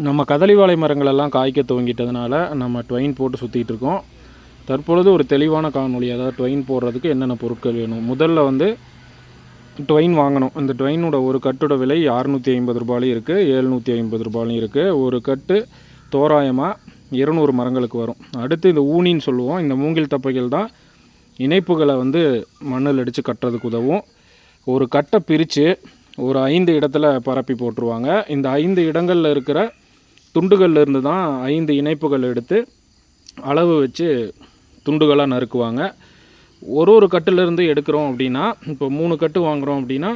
நம்ம கதலி வாழை மரங்களெல்லாம் காய்க்க துவங்கிட்டதுனால நம்ம ட்வைன் போட்டு சுற்றிட்டு இருக்கோம். தற்பொழுது ஒரு தெளிவான காணொளி, அதாவது ட்வைன் போடுறதுக்கு என்னென்ன பொருட்கள் வேணும். முதல்ல வந்து ட்வைன் வாங்கணும். இந்த ட்வைனோட ஒரு கட்டோட விலை 650 ரூபாயிலும் இருக்குது, 750 ரூபாயிலும் இருக்குது. ஒரு கட்டு தோராயமாக 200 மரங்களுக்கு வரும். அடுத்து இந்த ஊனின்னு சொல்லுவோம். இந்த மூங்கில் தப்பைகள் தான் இணைப்புகளை வந்து மண்ணில் அடித்து கட்டுறதுக்கு உதவும். ஒரு கட்டை பிரித்து ஒரு 5 இடத்துல பரப்பி போட்டுருவாங்க. இந்த 5 இடங்களில் இருக்கிற துண்டுகள்ல இருந்து தான் 5 இணைப்புகள் எடுத்து அளவு வச்சு துண்டுகளாக நறுக்குவாங்க. ஒரு கட்டிலேருந்து எடுக்கிறோம் அப்படின்னா, இப்போ 3 கட்டு வாங்குகிறோம் அப்படின்னா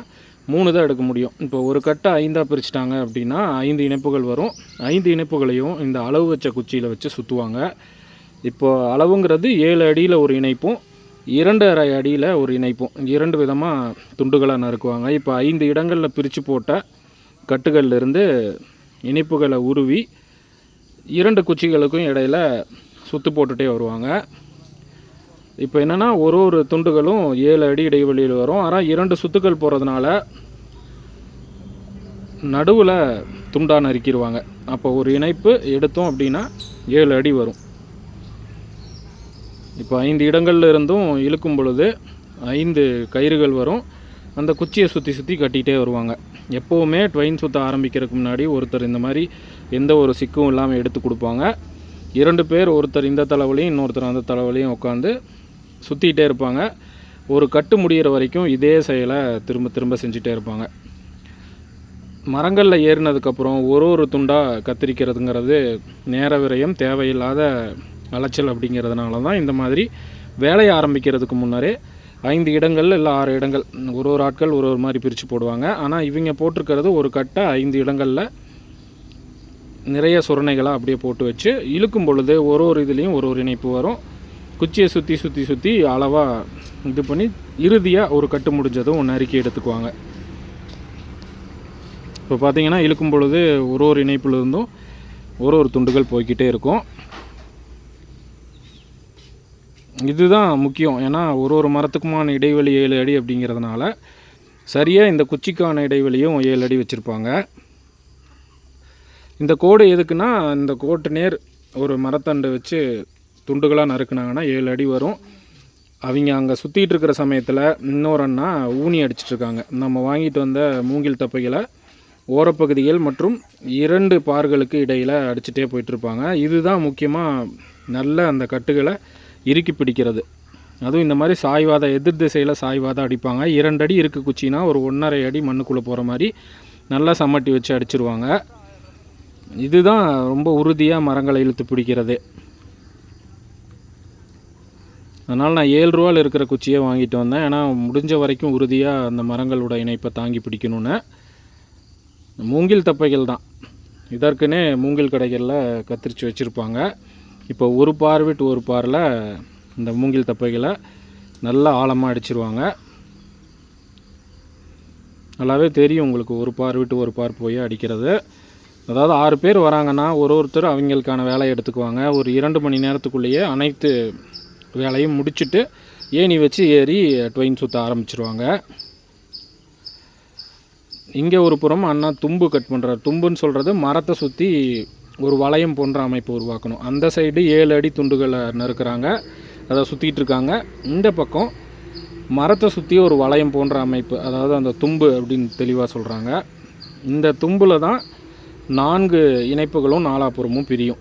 3 தான் எடுக்க முடியும். இப்போ ஒரு கட்டை 5ஆக பிரிச்சுட்டாங்க அப்படின்னா 5 இணைப்புகள் வரும். 5 இணைப்புகளையும் இந்த அளவு வச்ச குச்சியில் வச்சு சுற்றுவாங்க. இப்போ அளவுங்கிறது 7 அடியில் ஒரு இணைப்பும் 2.5 அடியில் ஒரு இணைப்பும் 2 விதமாக துண்டுகளாக நறுக்குவாங்க. இப்போ 5 இடங்களில் பிரித்து போட்ட கட்டுகள்லேருந்து இணைப்புகளை உருவி 2 குச்சிகளுக்கும் இடையில் சுற்று போட்டுகிட்டே வருவாங்க. இப்போ என்னென்னா ஒரு துண்டுகளும் 7 அடி இடைவெளியில் வரும். ஆனால் 2 சுற்றுக்கள் போகிறதுனால நடுவில் துண்டாக நறுக்கிடுவாங்க. அப்போ ஒரு இணைப்பு எடுத்தோம் அப்படின்னா 7 அடி வரும். இப்போ 5 இடங்கள்ல இருந்தும் இழுக்கும் பொழுது 5 கயிறுகள் வரும். அந்த குச்சியை சுற்றி கட்டிகிட்டே வருவாங்க. எப்போவுமே ட்வைன் சுற்ற ஆரம்பிக்கிறதுக்கு முன்னாடி ஒருத்தர் இந்த மாதிரி எந்த ஒரு சிக்கும் இல்லாமல் எடுத்து கொடுப்பாங்க. 2 பேர், ஒருத்தர் இந்த தலைவலையும் இன்னொருத்தர் அந்த தலைவலையும் உட்காந்து சுற்றிக்கிட்டே இருப்பாங்க. ஒரு கட்டு முடிகிற வரைக்கும் இதே செயலை திரும்ப செஞ்சுட்டே இருப்பாங்க. மரங்களில் ஏறினதுக்கப்புறம் ஒரு துண்டாக கத்திரிக்கிறதுங்கிறது நேர விரயம், தேவையில்லாத அலைச்சல். அப்படிங்கிறதுனால தான் இந்த மாதிரி வேலையை ஆரம்பிக்கிறதுக்கு முன்னரே 5 இடங்கள் இல்லை 6 இடங்கள் ஒரு ஆட்கள் ஒரு மாதிரி பிரித்து போடுவாங்க. ஆனால் இவங்க போட்டிருக்கிறது ஒரு கட்டை 5 இடங்களில் நிறைய சுரணைகளாக அப்படியே போட்டு வச்சு இழுக்கும் பொழுது ஒரு இதுலேயும் ஒரு இணைப்பு வரும். குச்சியை சுற்றி அளவாக இது பண்ணி இறுதியாக ஒரு கட்டு முடிஞ்சதும் நறுக்கி எடுத்துக்குவாங்க. இப்போ பார்த்திங்கன்னா இழுக்கும் பொழுது ஒரு இணைப்பில் இருந்தும் ஒரு துண்டுகள் போய்கிட்டே இருக்கும். இதுதான் முக்கியம். ஏன்னா ஒரு மரத்துக்குமான இடைவெளி 7 அடி அப்படிங்கிறதுனால சரியாக இந்த குச்சிக்கான இடைவெளியும் 7 அடி வச்சுருப்பாங்க. இந்த கோடு எதுக்குன்னா, இந்த கோட்டு நேர் ஒரு மரத்தண்டு வச்சு துண்டுகளாக நறுக்குனாங்கன்னா 7 அடி வரும். அவங்க அங்கே சுற்றிட்டு இருக்கிற சமயத்தில் இன்னொரு அண்ணா ஊனி அடிச்சிட்ருக்காங்க. நம்ம வாங்கிட்டு வந்த மூங்கில் தப்பைகளை ஓரப்பகுதிகள் மற்றும் 2 பார்களுக்கு இடையில் அடிச்சுட்டே போயிட்டுருப்பாங்க. இதுதான் முக்கியமாக நல்ல அந்த கட்டுகளை இறுக்கி பிடிக்கிறது. அதுவும் இந்த மாதிரி சாய்வாத எதிர் திசையில் சாய்வாத அடிப்பாங்க. 2 அடி இருக்குது குச்சினா ஒரு 1.5 அடி மண்ணுக்குள்ளே போகிற மாதிரி நல்லா சம்மட்டி வச்சு அடிச்சிருவாங்க. இதுதான் ரொம்ப உறுதியாக மரங்களை இழுத்து பிடிக்கிறது. அதனால் நான் 7 ரூபாயில் இருக்கிற குச்சியை வாங்கிட்டு வந்தேன். ஏன்னா முடிஞ்ச வரைக்கும் உறுதியாக அந்த மரங்களோட இணைப்பை தாங்கி பிடிக்கணுன்னு. மூங்கில் தப்பைகள் தான் இதற்குன்னே மூங்கில் கடைகளில் கத்திரிச்சு வச்சுருப்பாங்க. இப்போ ஒரு பார் விட்டு ஒரு பாரில் இந்த மூங்கில் தப்பைகளை நல்லா ஆழமாக அடிச்சிருவாங்க. நல்லாவே தெரியும் உங்களுக்கு ஒரு பார் விட்டு ஒரு பார் போய் அடிக்கிறது. அதாவது 6 பேர் வராங்கன்னா ஒருத்தர் அவங்களுக்கான வேலையை எடுத்துக்குவாங்க. ஒரு 2 மணி நேரத்துக்குள்ளேயே அனைத்து வேலையும் முடிச்சுட்டு ஏணி வச்சு ஏறி ட்வைன் சுற்ற ஆரம்பிச்சிருவாங்க. இங்கே ஒரு புறம் அண்ணா தும்பு கட் பண்ணுறாரு. தும்புன்னு சொல்கிறது மரத்தை சுற்றி ஒரு வளையம் போன்ற அமைப்பு உருவாக்கணும். அந்த சைடு 7 அடி துண்டுகளை நறுக்கிறாங்க, அதை சுற்றிட்டு இருக்காங்க. இந்த பக்கம் மரத்தை சுற்றி ஒரு வளையம் போன்ற அமைப்பு, அதாவது அந்த தும்பு அப்படின்னு தெளிவாக சொல்கிறாங்க. இந்த தும்பில் தான் 4 இணைப்புகளும் நாலாபுறமும் பிரியும்.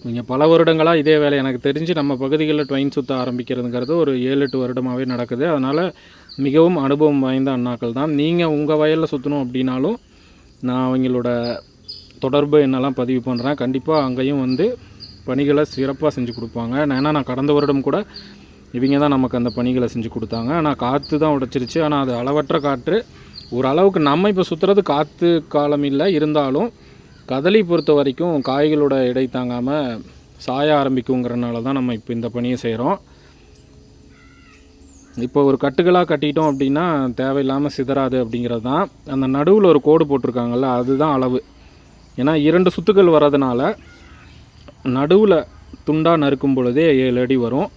நீங்கள் பல வருடங்களாக இதே வேலை எனக்கு தெரிஞ்சு நம்ம பகுதிகளில் ட்வைன் சுற்ற ஆரம்பிக்கிறதுங்கிறது ஒரு 7-8 வருடமாகவே நடக்குது. அதனால் மிகவும் அனுபவம் வாய்ந்த அண்ணாக்கள் தான். நீங்கள் உங்கள் வயலில் சுற்றணும் அப்படின்னாலும் நான் அவங்களோட தொடர்பு என்னெல்லாம் பதிவு பண்ணுறேன். கண்டிப்பாக அங்கேயும் வந்து பணிகளை சிறப்பாக செஞ்சு கொடுப்பாங்க. ஏன்னா நான் கடந்த வருடம் கூட இவங்க தான் நமக்கு அந்த பணிகளை செஞ்சு கொடுத்தாங்க. ஆனால் காற்று தான் உடைச்சிருச்சு. ஆனால் அது அளவற்ற காற்று. ஓரளவுக்கு நம்ம இப்போ சுற்றுறது காற்று காலம் இல்லை, இருந்தாலும் கதலி பொறுத்த வரைக்கும் காய்களோட எடை தாங்காமல் சாய ஆரம்பிக்குங்கிறனால தான் நம்ம இப்போ இந்த பணியை செய்கிறோம். இப்போ ஒரு கட்டுகளாக கட்டிட்டோம் அப்படின்னா தேவையில்லாமல் சிதறாது அப்படிங்கிறது தான். அந்த நடுவில் ஒரு கோடு போட்டிருக்காங்கல்ல, அதுதான் அளவு. ஏன்னா 2 சுற்றுகள் வர்றதுனால நடுவில் துண்டாக நறுக்கும் பொழுதே 7 அடி வரும்.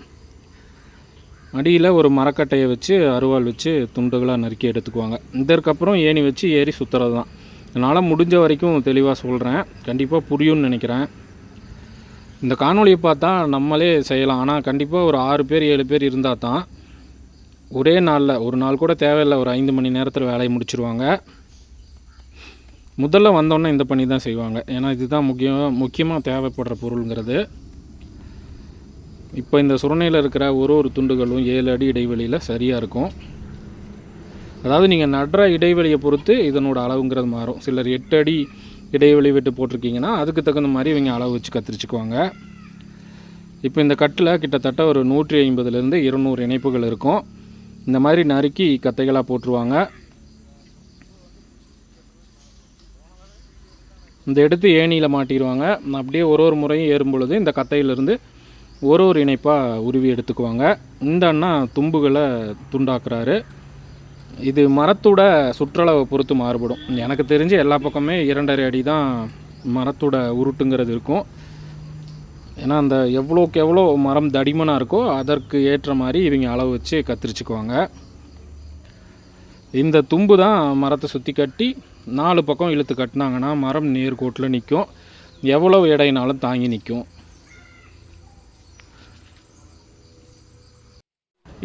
அடியில் ஒரு மரக்கட்டையை வச்சு அருவாள் வச்சு துண்டுகளாக நறுக்கி எடுத்துக்குவாங்க. இதற்கப்புறம் ஏணி வச்சு ஏறி சுற்றுறது தான். அதனால் முடிஞ்ச வரைக்கும் தெளிவாக சொல்கிறேன், கண்டிப்பாக புரியும்னு நினைக்கிறேன். இந்த காணொலியை பார்த்தா நம்மளே செய்யலாம். ஆனால் கண்டிப்பாக ஒரு 6 பேர் 7 பேர் இருந்தால் தான் ஒரே நாளில், ஒரு நாள் கூட தேவையில்லை, ஒரு 5 மணி நேரத்தில் வேலையை முடிச்சிருவாங்க. முதல்ல வந்தோன்னே இந்த பணி தான் செய்வாங்க. ஏன்னா இதுதான் முக்கியமாக தேவைப்படுற பொருளுங்கிறது. இப்போ இந்த சுரணையில் இருக்கிற ஒரு துண்டுகளும் 7 அடி இடைவெளியில் சரியாக இருக்கும். அதாவது நீங்கள் நடுற இடைவெளியை பொறுத்து இதனோட அளவுங்கிறது மாறும். சிலர் 8 அடி இடைவெளி விட்டு போட்டிருக்கீங்கன்னா அதுக்கு தகுந்த மாதிரி இவங்க அளவு வச்சு கத்திரிச்சுக்குவாங்க. இப்போ இந்த கட்டில் கிட்டத்தட்ட ஒரு 150லேருந்து 200 இணைப்புகள் இருக்கும். இந்த மாதிரி நறுக்கி கத்தைகளாக போட்டுருவாங்க. இந்த எடுத்து ஏணியில் மாட்டிடுவாங்க. அப்படியே ஒரு முறையும் ஏறும் பொழுது இந்த கத்தையிலிருந்து ஒரு இணைப்பாக உருவி எடுத்துக்குவாங்க. இந்த அண்ணா தும்புகளை துண்டாக்குறாரு. இது மரத்தோட சுற்றளவை பொறுத்து மாறுபடும். எனக்கு தெரிஞ்சு எல்லா பக்கமே 2.5 அடி தான் மரத்தோட உருட்டுங்கிறது இருக்கும். ஏன்னா அந்த எவ்வளோக்கு எவ்வளோ மரம் தடிமனாக இருக்கோ அதற்கு ஏற்ற மாதிரி இவங்க அளவு வச்சு கத்திரிச்சுக்குவாங்க. இந்த தும்பு தான் மரத்தை சுற்றி கட்டி 4 பக்கம் இழுத்து கட்டினாங்கன்னா மரம் நேர்கோட்டில் நிற்கும். எவ்வளோ எடைனாலும் தாங்கி நிற்கும்.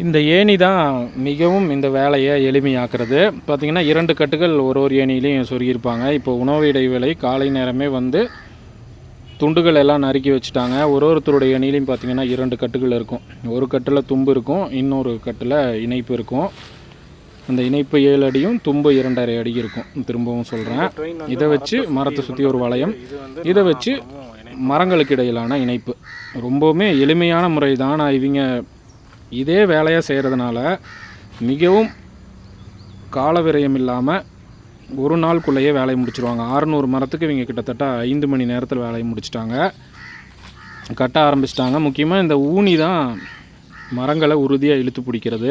இந்த ஏணி தான் மிகவும் இந்த வேலையை எளிமையாக்குறது. பார்த்திங்கன்னா 2 கட்டுகள் ஒரு ஏணிலையும் சொருகியிருப்பாங்க. இப்போ உணவு இடைவேளை காலை நேரமே வந்து துண்டுகள் எல்லாம் நறுக்கி வச்சுட்டாங்க. ஒருத்தருடைய ஏணிலையும் பார்த்திங்கன்னா 2 கட்டுகள் இருக்கும். ஒரு கட்டில் தும்பு இருக்கும், இன்னொரு கட்டில் இணைப்பு இருக்கும். அந்த இணைப்பு 7 அடியும் தும்பு 2.5 அடி இருக்கும். திரும்பவும் சொல்கிறேன், இதை வச்சு மரத்தை சுற்றி ஒரு வளையம், இதை வச்சு மரங்களுக்கு இடையிலான இணைப்பு. ரொம்பவுமே எளிமையான முறை தான். நான் இவங்க இதே வேலையாக செய்கிறதுனால மிகவும் கால விரயம் இல்லாமல் ஒரு நாளுக்குள்ளேயே வேலையை முடிச்சிருவாங்க. 600 மரத்துக்கு இவங்க கிட்டத்தட்ட 5 மணி நேரத்தில் வேலையை முடிச்சிட்டாங்க, கட்ட ஆரம்பிச்சிட்டாங்க. முக்கியமாக இந்த ஊனி தான் மரங்களை உறுதியாக இழுத்து பிடிக்கிறது.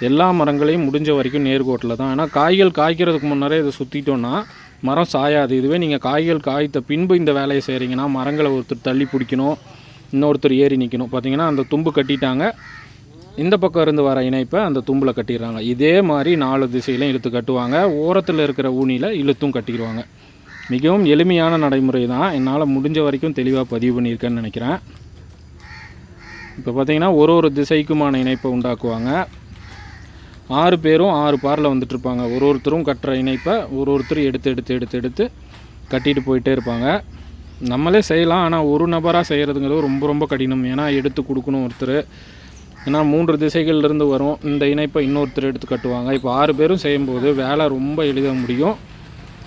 எல்லா மரங்களையும் முடிஞ்ச வரைக்கும் நேர்கோட்டில் தான். ஏன்னா காய்கள் காய்க்கிறதுக்கு முன்னரே இதை சுற்றிட்டோன்னா மரம் சாயாது. இதுவே நீங்கள் காய்கள் காய்த்த பின்பு இந்த வேலையை செய்கிறீங்கன்னா மரங்களை ஒருத்தர் தள்ளி பிடிக்கணும், இன்னொருத்தர் ஏறி நிற்கணும். பார்த்திங்கன்னா அந்த தும்பு கட்டிட்டாங்க, இந்த பக்கம் இருந்து வர இணைப்பை அந்த தும்பில் கட்டிடுறாங்க. இதே மாதிரி 4 திசையிலையும் இழுத்து கட்டுவாங்க. ஓரத்தில் இருக்கிற ஊனியில் இழுத்தும் கட்டிடுவாங்க. மிகவும் எளிமையான நடைமுறை தான். என்னால் முடிஞ்ச வரைக்கும் தெளிவாக பதிவு பண்ணியிருக்கேன்னு நினைக்கிறேன். இப்போ பார்த்திங்கன்னா ஒரு திசைக்குமான இணைப்பை உண்டாக்குவாங்க. 6 பேரும் 6 பாரில் வந்துட்டுருப்பாங்க. ஒருத்தரும் கட்டுற இணைப்பை ஒருத்தர் எடுத்து கட்டிட்டு போயிட்டே இருப்பாங்க. நம்மளே செய்யலாம், ஆனால் ஒரு நபராக செய்கிறதுங்கிறது ரொம்ப கடினம். ஏன்னா எடுத்து கொடுக்கணும் ஒருத்தர். ஏன்னா 3 திசைகள்லேருந்து வரும். இந்த இணைப்பை இன்னொருத்தர் எடுத்து கட்டுவாங்க. இப்போ 6 பேரும் செய்யும்போது வேலை ரொம்ப எளிதாக முடியும்.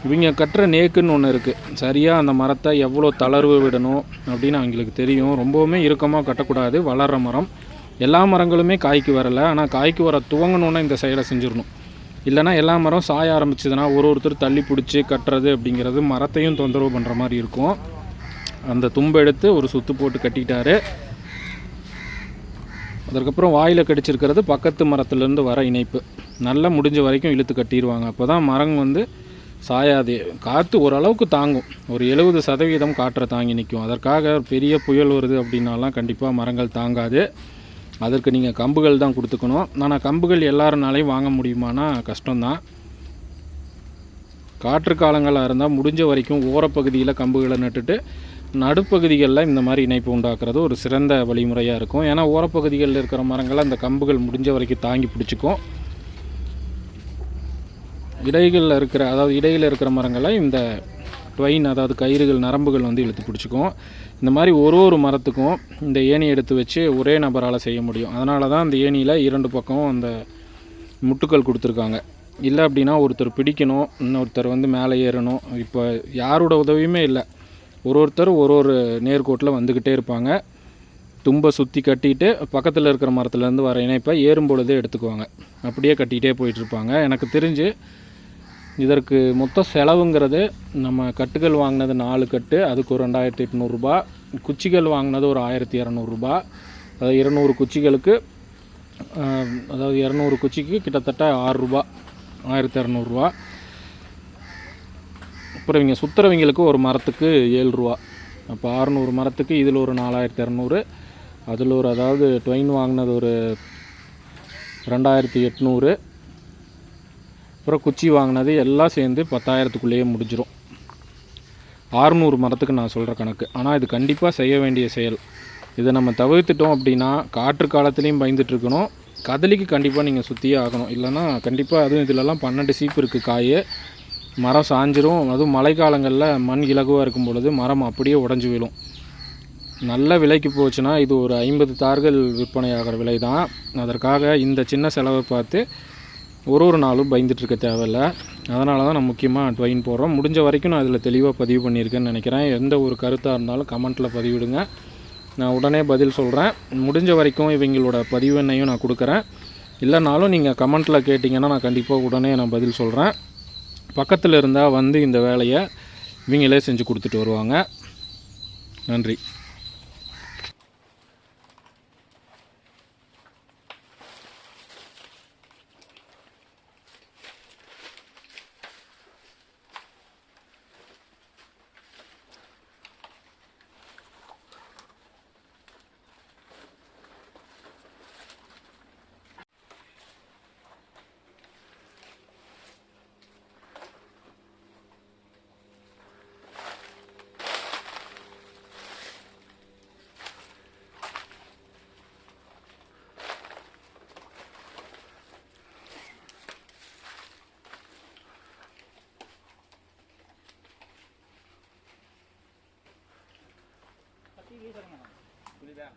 இவங்க கட்டுற நேக்குன்னு ஒன்று இருக்குது. சரியாக அந்த மரத்தை எவ்வளோ தளர்வு விடணும் அப்படின்னு அவங்களுக்கு தெரியும். ரொம்பவுமே இறுக்கமாக கட்டக்கூடாது. வளர்கிற மரம் எல்லா மரங்களுமே காய்க்கு வரலை, ஆனால் காய்க்கு வர துவங்கணுன்னா இந்த செயலை செஞ்சிடணும். இல்லைனா எல்லா மரம் சாய ஆரம்பிச்சதுன்னா ஒருத்தர் தள்ளி பிடிச்சி கட்டுறது அப்படிங்கிறது மரத்தையும் தொந்தரவு பண்ணுற மாதிரி இருக்கும். அந்த தும்பை எடுத்து ஒரு சுற்று போட்டு கட்டிட்டாரு. அதுக்கப்புறம் வாயில் கடிச்சிருக்கிறது பக்கத்து மரத்துலேருந்து வர இணைப்பு. நல்லா முடிஞ்ச வரைக்கும் இழுத்து கட்டிடுவாங்க. அப்போ தான் மரம் வந்து சாயாது. காற்று ஓரளவுக்கு தாங்கும். ஒரு 70% காற்றை தாங்கி நிற்கும். அதற்காக பெரிய புயல் வருது அப்படின்னாலாம் கண்டிப்பாக மரங்கள் தாங்காது. அதற்கு நீங்கள் கம்புகள் தான் கொடுத்துக்கணும். ஆனால் கம்புகள் எல்லாருனாலையும் வாங்க முடியுமானா கஷ்டம்தான். காற்று காலங்களாக இருந்தால் முடிஞ்ச வரைக்கும் ஓரப்பகுதியில் கம்புகளை நட்டுட்டு நடுப்பகுதிகளில் இந்த மாதிரி இணைப்பு உண்டாக்குறது ஒரு சிறந்த வழிமுறையாக இருக்கும். ஏன்னா ஓரப்பகுதிகளில் இருக்கிற மரங்களை அந்த கம்புகள் முடிஞ்ச வரைக்கும் தாங்கி பிடிச்சிக்கும். இடையில் இருக்கிற மரங்களை இந்த ட்வைன், அதாவது கயிறுகள், நரம்புகள் வந்து இழுத்து பிடிச்சிக்கும். இந்த மாதிரி ஒரு மரத்துக்கும் இந்த ஏணி எடுத்து வச்சு ஒரே நபரால் செய்ய முடியும். அதனால தான் அந்த ஏணியில் 2 பக்கம் அந்த முட்டுக்கள் கொடுத்துருக்காங்க. இல்லை அப்படின்னா ஒருத்தர் பிடிக்கணும், இன்னொருத்தர் வந்து மேலே ஏறணும். இப்போ யாரோட உதவியுமே இல்லை. ஒருத்தர் ஒரு நேர்கோட்டில் வந்துக்கிட்டே இருப்பாங்க. தும்பை சுற்றி கட்டிட்டு பக்கத்தில் இருக்கிற மரத்துலேருந்து வர இணைப்பை ஏறும் பொழுதே எடுத்துக்குவாங்க. அப்படியே கட்டிகிட்டே போயிட்டுருப்பாங்க. எனக்கு தெரிஞ்சு இதற்கு மொத்த செலவுங்கிறது நம்ம கட்டுகள் வாங்கினது 4 கட்டு, அதுக்கு ஒரு 2800 ரூபா. குச்சிகள் வாங்கினது ஒரு 1200 ரூபா. அதாவது 200 குச்சிகளுக்கு, அதாவது 200 குச்சிக்கு கிட்டத்தட்ட 6 ரூபா, 1200 ரூபா. அப்புறம் இவங்க சுற்றுறவங்களுக்கு ஒரு மரத்துக்கு 7 ரூபா. அப்போ 600 மரத்துக்கு இதில் ஒரு 4200, அதில் ஒரு, அதாவது ட்வைன் வாங்கினது ஒரு 2800. அப்புறம் குச்சி வாங்கினது எல்லாம் சேர்ந்து 10,000க்குள்ளேயே முடிஞ்சிடும். 600 மரத்துக்கு நான் சொல்கிற கணக்கு. ஆனால் இது கண்டிப்பாக செய்ய வேண்டிய செயல். இதை நம்ம தவிர்த்துட்டோம் அப்படின்னா காற்று காலத்துலேயும் பயந்துட்டுருக்கணும். கதலிக்கு கண்டிப்பாக நீங்கள் சுற்றியே ஆகணும். இல்லைன்னா கண்டிப்பாக அதுவும் இதிலெல்லாம் 12 சீப்பு இருக்குது காய். மரம் சாஞ்சிரும். அதுவும் மழை காலங்களில் மண் இலகுவாக இருக்கும் பொழுது மரம் அப்படியே உடஞ்சி விழும். நல்ல விலைக்கு போச்சுன்னா இது ஒரு 50 தார்கள் விற்பனை ஆகிற விலை தான். அதற்காக இந்த சின்ன செலவை பார்த்து ஒரு நாளும் பயந்துட்டுருக்க தேவையில்லை. அதனால தான் நான் முக்கியமாக ட்வைன் போடுறோம். முடிஞ்ச வரைக்கும் நான் இதில் தெளிவாக பதிவு பண்ணியிருக்கேன்னு நினைக்கிறேன். எந்த ஒரு கருத்தாக இருந்தாலும் கமெண்ட்டில் பதிவிடுங்க, நான் உடனே பதில் சொல்கிறேன். முடிஞ்ச வரைக்கும் இவங்களோட பதிவெண்ணையும் நான் கொடுக்குறேன். இல்லைனாலும் நீங்கள் கமெண்ட்டில் கேட்டிங்கன்னா நான் கண்டிப்பாக உடனே நான் பதில் சொல்கிறேன். பக்கத்தில் இருந்தால் வந்து இந்த வேலையை இவங்களே செஞ்சு கொடுத்துட்டு வருவாங்க. நன்றி. புரியுதா?